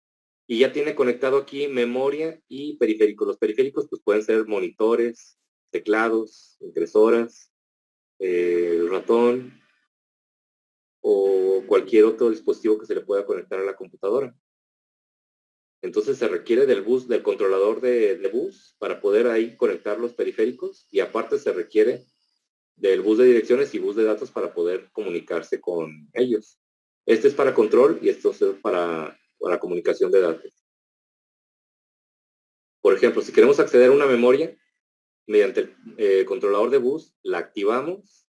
Y ya tiene conectado aquí memoria y periféricos. Los periféricos pues pueden ser monitores, teclados, impresoras, ratón o cualquier otro dispositivo que se le pueda conectar a la computadora. Entonces se requiere del controlador de bus para poder ahí conectar los periféricos, y aparte se requiere del bus de direcciones y bus de datos para poder comunicarse con ellos. Este es para control y esto es para comunicación de datos. Por ejemplo, si queremos acceder a una memoria, mediante el controlador de bus, la activamos,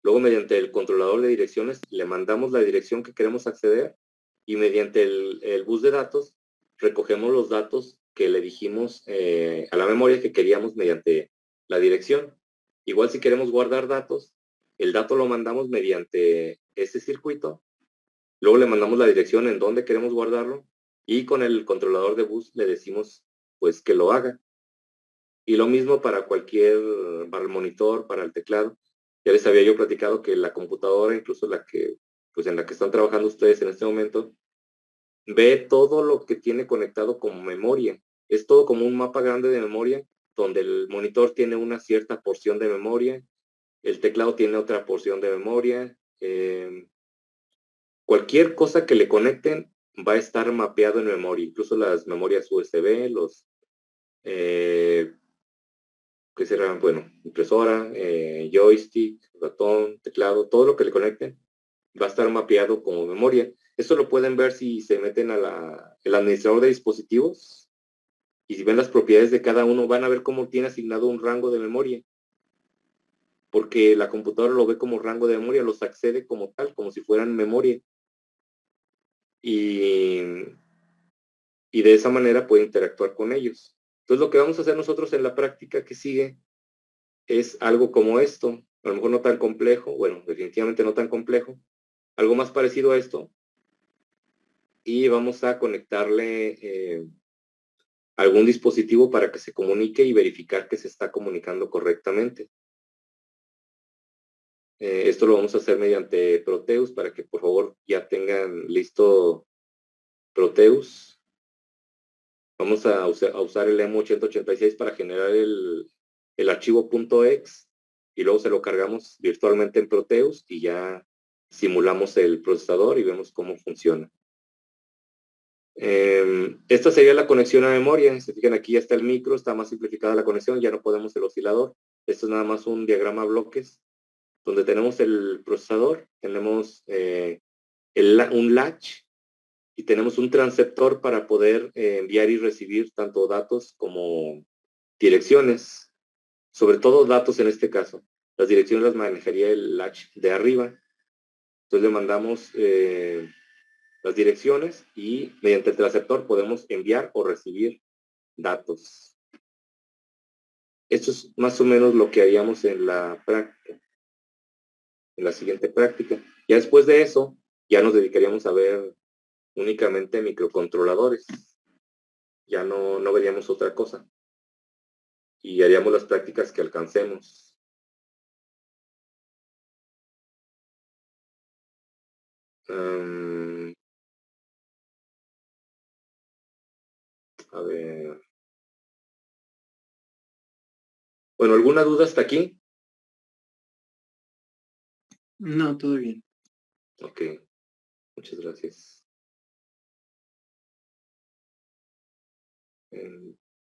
luego mediante el controlador de direcciones le mandamos la dirección que queremos acceder, y mediante el bus de datos recogemos los datos que le dijimos a la memoria que queríamos mediante la dirección. Igual si queremos guardar datos, el dato lo mandamos mediante ese circuito, luego le mandamos la dirección en donde queremos guardarlo, y con el controlador de bus le decimos pues que lo haga. Y lo mismo para para el monitor, para el teclado. Ya les había yo platicado que la computadora, incluso pues en la que están trabajando ustedes en este momento, ve todo lo que tiene conectado como memoria. Es todo como un mapa grande de memoria, donde el monitor tiene una cierta porción de memoria, el teclado tiene otra porción de memoria. Cualquier cosa que le conecten va a estar mapeado en memoria, incluso las memorias USB, que serán, bueno, impresora, joystick, ratón, teclado, todo lo que le conecten va a estar mapeado como memoria. Esto lo pueden ver si se meten el administrador de dispositivos, y si ven las propiedades de cada uno, van a ver cómo tiene asignado un rango de memoria, porque la computadora lo ve como rango de memoria, los accede como tal, como si fueran memoria. Y, y de esa manera puede interactuar con ellos. Entonces lo que vamos a hacer nosotros en la práctica que sigue es algo como esto, a lo mejor no tan complejo, bueno, definitivamente no tan complejo, algo más parecido a esto, y vamos a conectarle algún dispositivo para que se comunique y verificar que se está comunicando correctamente. Esto lo vamos a hacer mediante Proteus, para que por favor ya tengan listo Proteus. Vamos a usar el EMU 8086 para generar el archivo .exe y luego se lo cargamos virtualmente en Proteus y ya simulamos el procesador y vemos cómo funciona. Esta sería la conexión a memoria. Se fijan, aquí ya está el micro, está más simplificada la conexión, ya no podemos el oscilador. Esto es nada más un diagrama bloques donde tenemos el procesador, tenemos un latch y tenemos un transceptor para poder enviar y recibir tanto datos como direcciones, sobre todo datos en este caso. Las direcciones las manejaría el latch de arriba. Entonces le mandamos las direcciones y mediante el transceptor podemos enviar o recibir datos. Esto es más o menos lo que haríamos en la práctica, en la siguiente práctica. Ya después de eso, ya nos dedicaríamos a ver únicamente microcontroladores. Ya no veríamos otra cosa. Y haríamos las prácticas que alcancemos. A ver. Bueno, ¿alguna duda hasta aquí? No, todo bien. Ok, muchas gracias.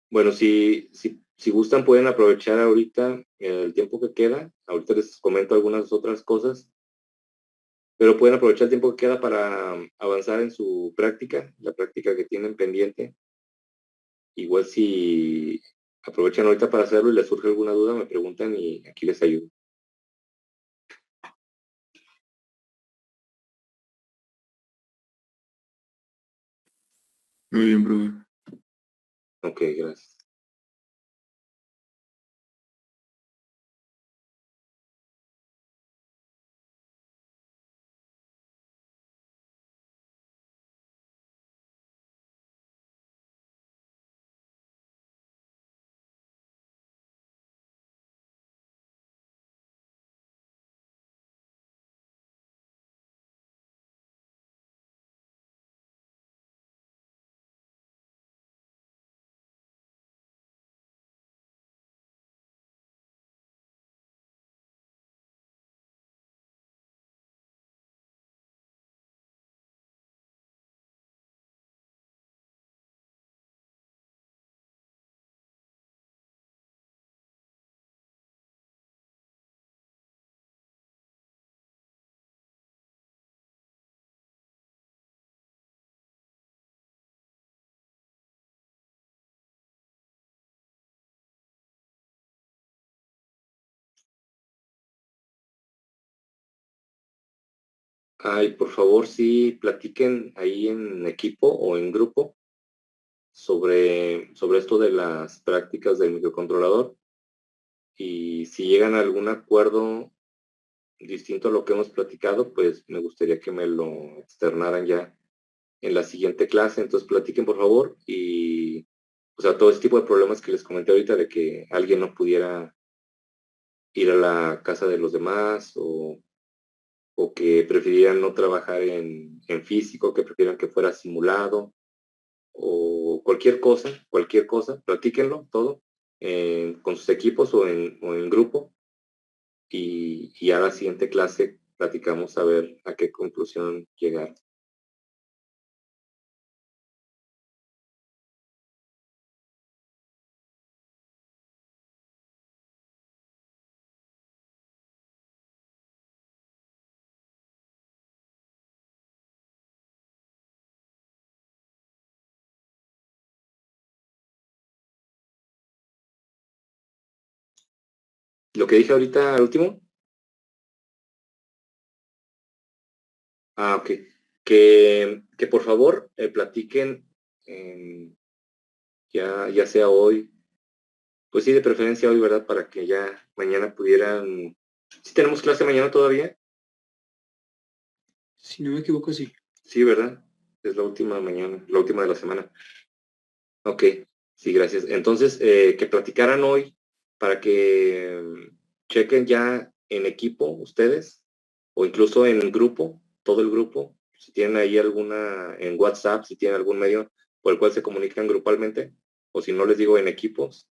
Bueno, si gustan pueden aprovechar ahorita el tiempo que queda. Ahorita les comento algunas otras cosas, pero pueden aprovechar el tiempo que queda para avanzar en su práctica, la práctica que tienen pendiente. Igual si aprovechan ahorita para hacerlo y les surge alguna duda, me preguntan y aquí les ayudo. Muy bien, profe. Ok, gracias. Ay, por favor, sí, platiquen ahí en equipo o en grupo sobre esto de las prácticas del microcontrolador y si llegan a algún acuerdo distinto a lo que hemos platicado, pues me gustaría que me lo externaran ya en la siguiente clase. Entonces platiquen por favor y, o sea, todo ese tipo de problemas que les comenté ahorita de que alguien no pudiera ir a la casa de los demás o que prefirieran no trabajar en físico, que prefieran que fuera simulado o cualquier cosa, platíquenlo todo con sus equipos o en grupo y a la siguiente clase platicamos a ver a qué conclusión llegar. Lo que dije ahorita al último. Ok. Que por favor platiquen ya sea hoy, pues sí, de preferencia hoy, ¿verdad? Para que ya mañana pudieran. ¿Sí tenemos clase mañana todavía? Si no me equivoco, sí. Sí, ¿verdad? Es la última mañana, la última de la semana. Ok, sí, gracias. Entonces, que platicaran hoy para que chequen ya en equipo ustedes o incluso en grupo, todo el grupo, si tienen ahí alguna, en WhatsApp, si tienen algún medio, por el cual se comunican grupalmente, o si no les digo en equipos,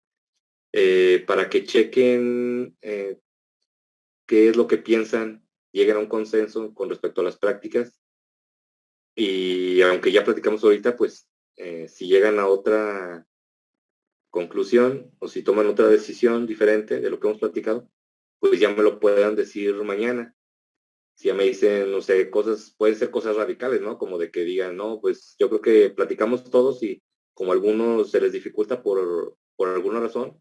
para que chequen qué es lo que piensan, lleguen a un consenso con respecto a las prácticas. Y aunque ya platicamos ahorita, pues si llegan a otra conclusión o si toman otra decisión diferente de lo que hemos platicado, pues ya me lo puedan decir mañana. Si ya me dicen, no sé, cosas, pueden ser cosas radicales, ¿no? Como de que digan, no, pues yo creo que platicamos todos y como a algunos se les dificulta por alguna razón,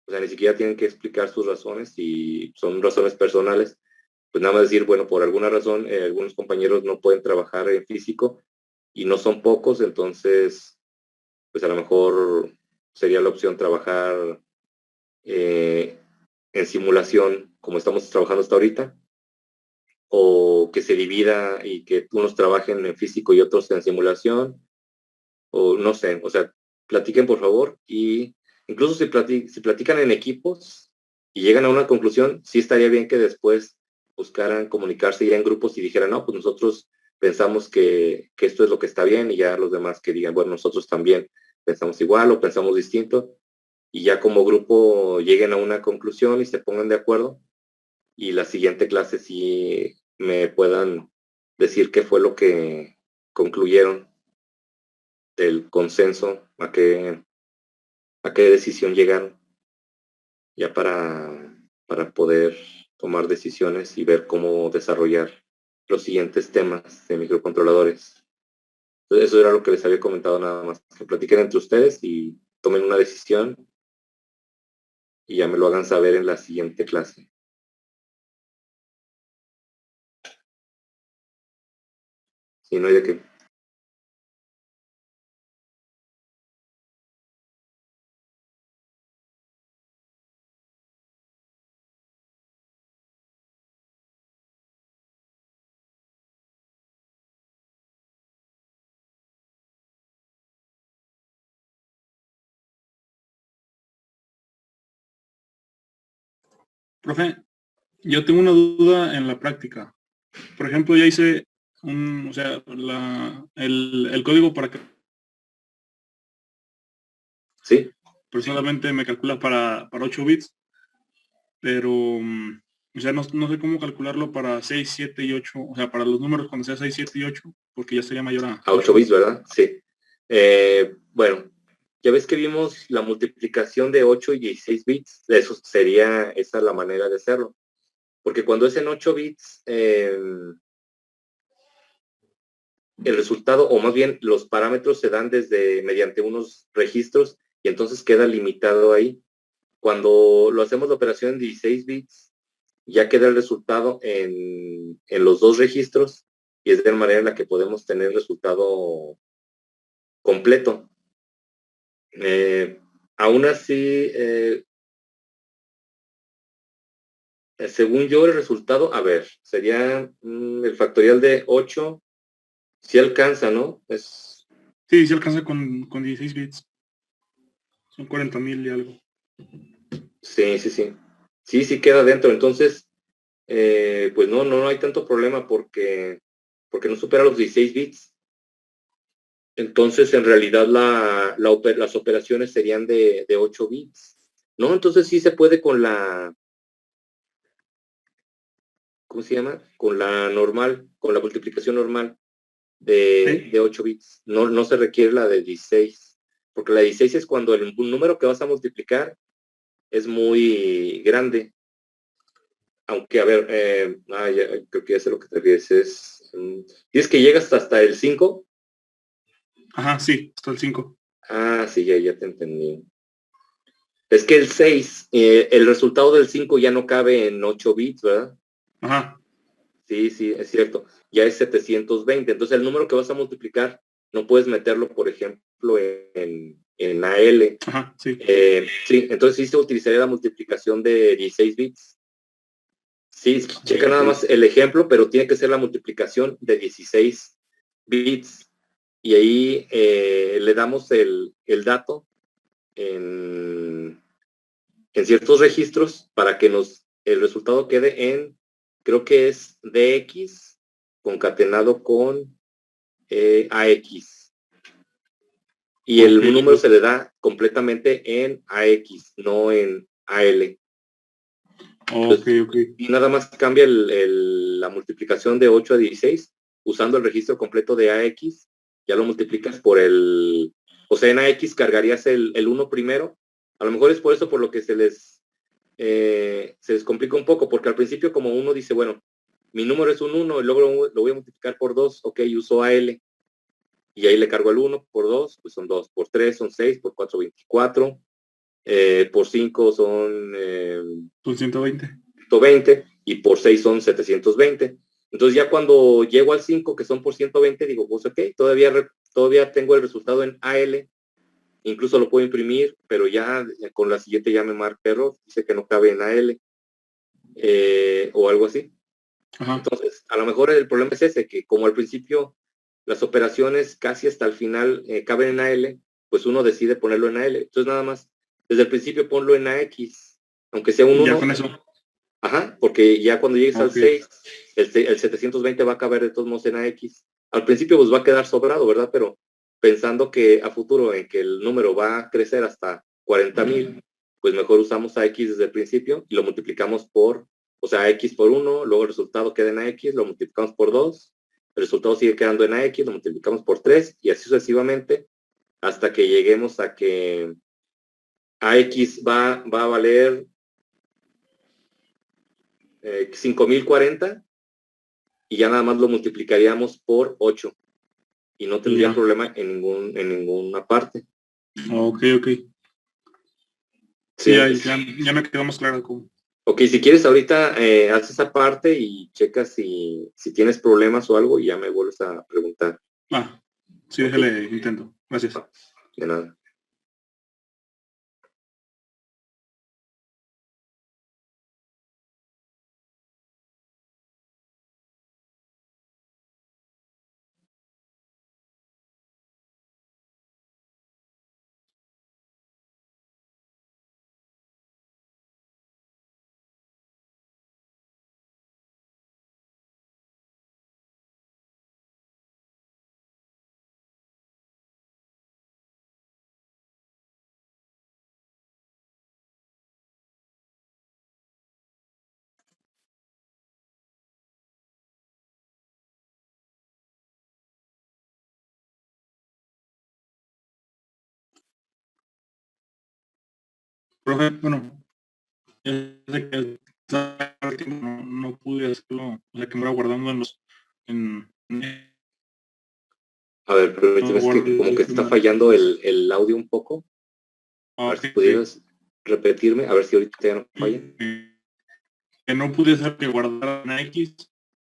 o sea, ni siquiera tienen que explicar sus razones y son razones personales, pues nada más decir, bueno, por alguna razón algunos compañeros no pueden trabajar en físico y no son pocos, entonces, pues a lo mejor sería la opción trabajar en simulación como estamos trabajando hasta ahorita, o que se divida y que unos trabajen en físico y otros en simulación, o no sé, o sea, platiquen por favor y incluso si platican en equipos y llegan a una conclusión, sí estaría bien que después buscaran comunicarse ya en grupos y dijeran, no, pues nosotros pensamos que esto es lo que está bien y ya los demás que digan, bueno, nosotros también pensamos igual o pensamos distinto y ya como grupo lleguen a una conclusión y se pongan de acuerdo y la siguiente clase sí me puedan decir qué fue lo que concluyeron del consenso, a qué decisión llegaron, ya para poder tomar decisiones y ver cómo desarrollar los siguientes temas de microcontroladores. Entonces, eso era lo que les había comentado nada más, que platiquen entre ustedes y tomen una decisión y ya me lo hagan saber en la siguiente clase. Si no hay de qué. Profe, yo tengo una duda en la práctica. Por ejemplo, ya hice o sea, el código para que ¿Sí? solamente me calcula para 8 bits, pero, o sea, no sé cómo calcularlo para 6, 7 y 8, o sea, para los números cuando sea 6, 7 y 8, porque ya sería mayor a A 8 bits, ¿verdad? Sí. Bueno, ya ves que vimos la multiplicación de 8 y 16 bits. Eso sería, esa es la manera de hacerlo. Porque cuando es en 8 bits, el resultado, o más bien los parámetros se dan mediante unos registros y entonces queda limitado ahí. Cuando lo hacemos la operación en 16 bits, ya queda el resultado en los dos registros y es de la manera en la que podemos tener el resultado completo. Aún así, según yo, el resultado, a ver, sería el factorial de 8, si alcanza, ¿no? Sí, sí alcanza con 16 bits. Son 40,000 y algo. Sí, sí, sí. Sí, sí queda dentro. Entonces, pues no hay tanto problema porque no supera los 16 bits. Entonces, en realidad, las operaciones serían de 8 bits. ¿No? Entonces sí se puede con ¿cómo se llama? Con la normal, con la multiplicación normal de 8 bits. No se requiere la de 16, porque la de 16 es cuando un número que vas a multiplicar es muy grande. Aunque, a ver, creo que ya sé lo que te refieres. ¿Dices que llegas hasta el 5? Ajá, sí, hasta el 5. Ah, sí, ya te entendí. Es que el 6, el resultado del 5 ya no cabe en 8 bits, ¿verdad? Ajá. Sí, es cierto. Ya es 720. Entonces el número que vas a multiplicar no puedes meterlo, por ejemplo, en AL. Ajá, sí. Sí, entonces sí se utilizaría la multiplicación de 16 bits. Sí, checa nada más el ejemplo, pero tiene que ser la multiplicación de 16 bits. Y ahí le damos el dato en ciertos registros para que el resultado quede creo que es DX concatenado con AX. Y el Ok. número se le da completamente en AX, no en AL. Ok, ok. Y nada más cambia la multiplicación de 8 a 16 usando el registro completo de AX. Ya lo multiplicas por o sea, en AX cargarías el 1 primero. A lo mejor es por eso por lo que se les complica un poco, porque al principio como uno dice, bueno, mi número es un 1 y luego lo voy a multiplicar por 2, ok, uso AL. Y ahí le cargo el 1 por 2, pues son 2, por 3 son 6, por 4, 24, por 5 son Son 120. 120 y por 6 son 720. Entonces ya cuando llego al 5, que son por 120, digo, pues ok, todavía tengo el resultado en AL, incluso lo puedo imprimir, pero ya con la siguiente ya me marca error, dice que no cabe en AL o algo así. Ajá. Entonces, a lo mejor el problema es ese, que como al principio las operaciones casi hasta el final caben en AL, pues uno decide ponerlo en AL. Entonces nada más, desde el principio ponlo en AX, aunque sea un Y ya 1. con eso. Ajá, porque ya cuando llegues al Ok. 6, el 720 va a caber de todos modos en AX. Al principio pues va a quedar sobrado, ¿verdad? Pero pensando que a futuro en que el número va a crecer hasta 40,000, pues mejor usamos AX desde el principio y lo multiplicamos por, o sea, AX por 1, luego el resultado queda en AX, lo multiplicamos por 2, el resultado sigue quedando en AX, lo multiplicamos por 3 y así sucesivamente hasta que lleguemos a que AX va a valer 5,040 y ya nada más lo multiplicaríamos por 8 y no tendría Ya. problema en ninguna parte. Ok, ok. Sí, Sí, ya me quedó más claro cómo. ok, si quieres ahorita haz esa parte y checa si tienes problemas o algo y ya me vuelves a preguntar. Ah, sí, Ok. déjale, intento. Gracias. De nada. Profe, bueno, ya sé que no pude hacerlo, o sea, que me iba guardando A ver, permíteme, no es que como que está guardé fallando el audio un poco. A ver ok, si pudieras repetirme, a ver si ahorita ya no falla. que no pude hacer que guardara en X,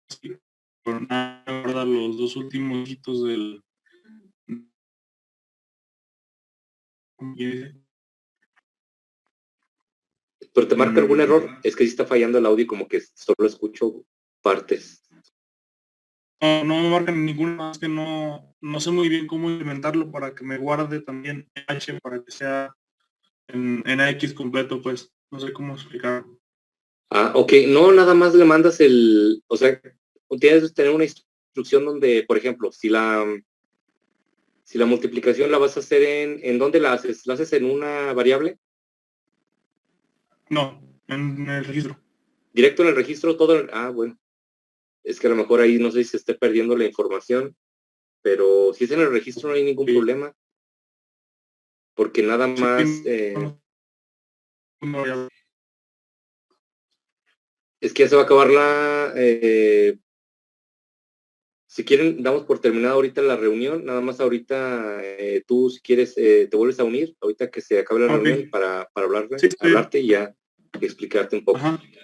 sí, pero nada, guarda los dos últimos hitos del... ¿cómo que dice? Pero te marca algún error, es que sí está fallando el audio y como que solo escucho partes. No, no me marcan ninguna más que no sé muy bien cómo inventarlo para que me guarde también H para que sea en AX completo, pues no sé cómo explicarlo. Ah, ok, no, nada más le mandas o sea, tienes que tener una instrucción donde, por ejemplo, si la multiplicación la vas a hacer ¿en dónde la haces? ¿La haces en una variable? No, en el registro. Directo en el registro, bueno, es que a lo mejor ahí no sé si se esté perdiendo la información, pero si es en el registro no hay ningún Sí, problema, porque nada más, no, es que ya se va a acabar si quieren, damos por terminada ahorita la reunión, nada más ahorita tú si quieres te vuelves a unir, ahorita que se acabe la ok, reunión para sí, está bien. hablarte y ya explicarte un poco. Ajá, Y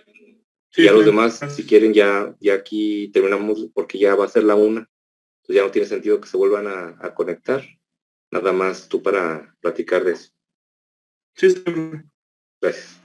sí, ya está los bien. demás, si Gracias. quieren, ya aquí terminamos porque ya va a ser la 1, entonces ya no tiene sentido que se vuelvan a conectar, nada más tú para platicar de eso. Sí, está bien. Gracias.